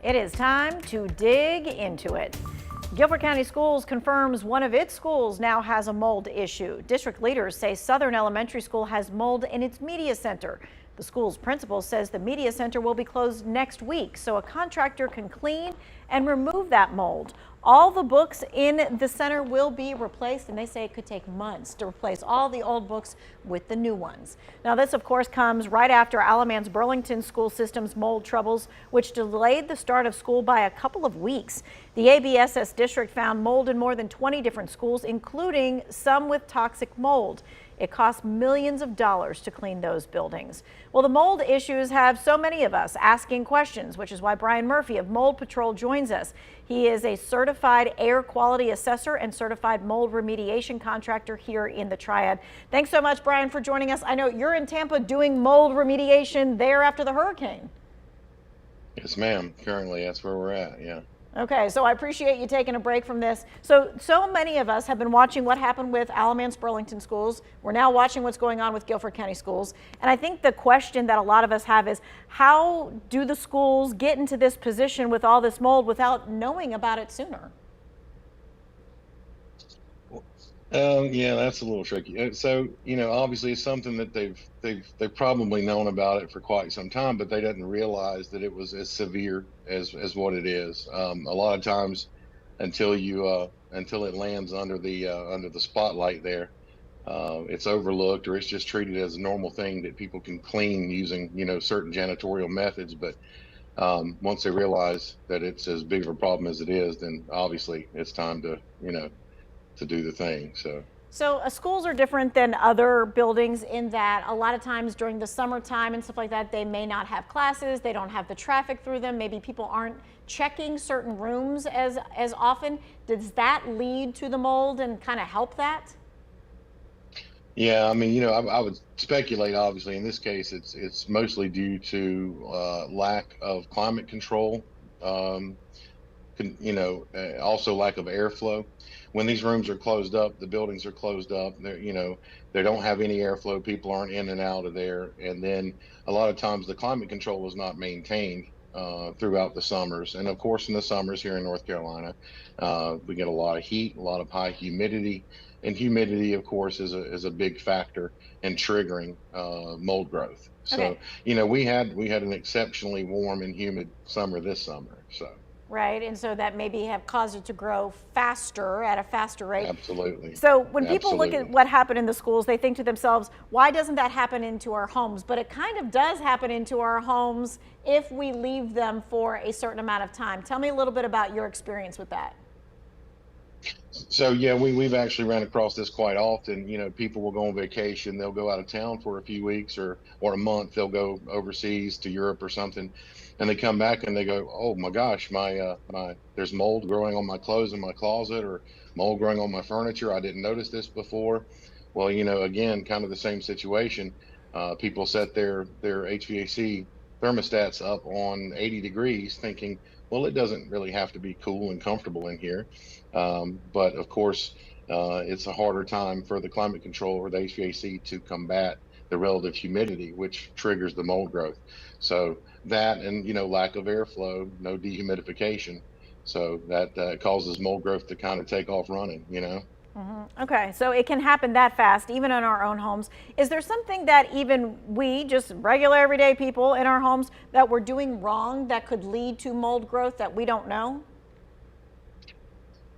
It is time to dig into it. Guilford County Schools confirms one of its schools now has a mold issue. District leaders say Southern Elementary School has mold in its media center. The school's principal says the media center will be closed next week so a contractor can clean and remove that mold. All the books in the center will be replaced, and they say it could take months to replace all the old books with the new ones. Now, this, of course, comes right after Alamance Burlington school system's mold troubles, which delayed the start of school by a couple of weeks. The ABSS district found mold in more than 20 different schools, including some with toxic mold. It costs millions of dollars to clean those buildings. Well, the mold issues have so many of us asking questions, which is why Brian Murphy of Mold Patrol joins us. He is a certified air quality assessor and certified mold remediation contractor here in the Triad. Thanks so much, Brian, for joining us. I know you're in Tampa doing mold remediation there after the hurricane. Yes, ma'am. Currently, that's where we're at. Yeah. Okay, so I appreciate you taking a break from this. So many of us have been watching what happened with Alamance Burlington schools. We're now watching what's going on with Guilford County schools. And I think the question that a lot of us have is, how do the schools get into this position with all this mold without knowing about it sooner? Yeah, that's a little tricky. So, obviously it's something that they've probably known about it for quite some time, but they didn't realize that it was as severe as what it is. A lot of times, until it lands under the spotlight there, it's overlooked, or it's just treated as a normal thing that people can clean using certain janitorial methods. But once they realize that it's as big of a problem as it is, then obviously it's time to do the thing. So schools are different than other buildings in that a lot of times during the summertime and stuff like that, they may not have classes, they don't have the traffic through them, maybe people aren't checking certain rooms as often. Does that lead to the mold and kind of help that? Yeah, I mean, I would speculate, obviously in this case it's mostly due to lack of climate control, also lack of airflow. When these rooms are closed up, the buildings are closed up, they don't have any airflow, people aren't in and out of there. And then a lot of times the climate control is not maintained throughout the summers. And of course, in the summers here in North Carolina, we get a lot of heat, a lot of high humidity. And humidity, of course, is a big factor in triggering mold growth. Okay. So, we had an exceptionally warm and humid summer this summer. Right, and so that maybe have caused it to grow faster at a faster rate. Absolutely. So when people look at what happened in the schools, they think to themselves, why doesn't that happen into our homes? But it kind of does happen into our homes if we leave them for a certain amount of time. Tell me a little bit about your experience with that. So yeah, we've actually ran across this quite often. People will go on vacation, they'll go out of town for a few weeks or a month, they'll go overseas to Europe or something, and they come back and they go, oh my gosh, my there's mold growing on my clothes in my closet, or mold growing on my furniture. I didn't notice this before. Well, again, kind of the same situation. People set their HVAC thermostats up on 80 degrees thinking, well, it doesn't really have to be cool and comfortable in here. But of course, it's a harder time for the climate control or the HVAC to combat the relative humidity, which triggers the mold growth. So that, and lack of airflow, no dehumidification. So that causes mold growth to kind of take off running, Mm-hmm. Okay, so it can happen that fast, even in our own homes. Is there something that even we, just regular everyday people in our homes, that we're doing wrong that could lead to mold growth that we don't know?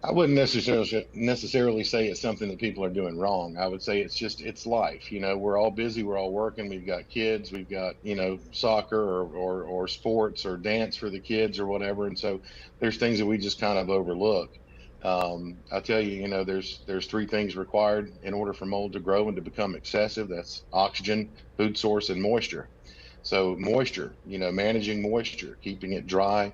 I wouldn't necessarily say it's something that people are doing wrong. I would say it's life. We're all busy, we're all working, we've got kids, we've got, soccer or sports or dance for the kids or whatever. And so there's things that we just kind of overlook. I'll tell you, there's three things required in order for mold to grow and to become excessive. That's oxygen, food source, and moisture. So moisture, managing moisture, keeping it dry,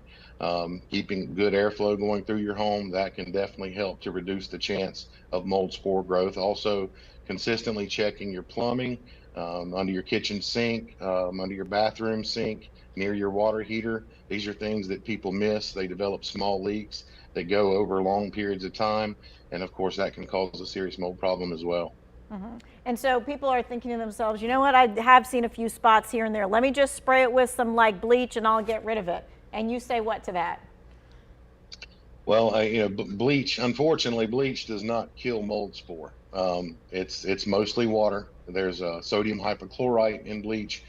keeping good airflow going through your home, that can definitely help to reduce the chance of mold spore growth. Also, consistently checking your plumbing, under your kitchen sink, under your bathroom sink, near your water heater. These are things that people miss. They develop small leaks that go over long periods of time, and of course that can cause a serious mold problem as well. Mm-hmm. And so people are thinking to themselves, you know what, I have seen a few spots here and there. Let me just spray it with some bleach and I'll get rid of it. And you say what to that? Well, bleach. Unfortunately, bleach does not kill mold spore. It's mostly water. There's sodium hypochlorite in bleach,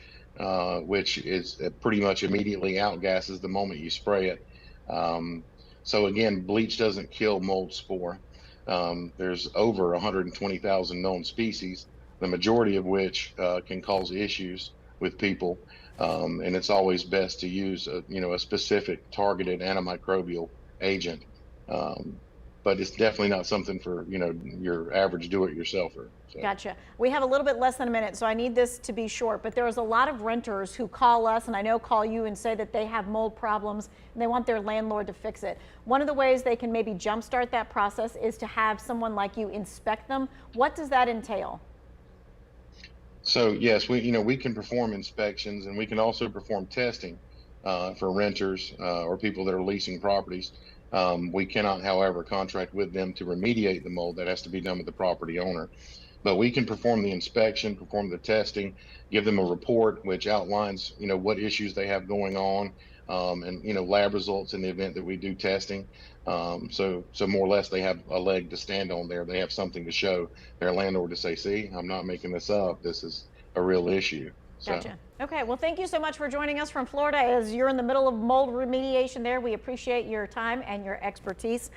which is pretty much immediately outgasses the moment you spray it. Um, so again, bleach doesn't kill mold spore. There's over 120,000 known species, the majority of which can cause issues with people. And it's always best to use a specific targeted antimicrobial agent. Um, but it's definitely not something for, your average do-it-yourselfer. So. Gotcha. We have a little bit less than a minute, so I need this to be short, but there's a lot of renters who call us, and I know call you, and say that they have mold problems and they want their landlord to fix it. One of the ways they can maybe jumpstart that process is to have someone like you inspect them. What does that entail? So yes, we can perform inspections, and we can also perform testing for renters or people that are leasing properties. We cannot, however, contract with them to remediate the mold. That has to be done with the property owner. But we can perform the inspection, perform the testing, give them a report which outlines, what issues they have going on, and lab results in the event that we do testing. So more or less, they have a leg to stand on there. They have something to show their landlord to say, "See, I'm not making this up. This is a real issue." So. Gotcha. Okay, well, thank you so much for joining us from Florida as you're in the middle of mold remediation there. We appreciate your time and your expertise.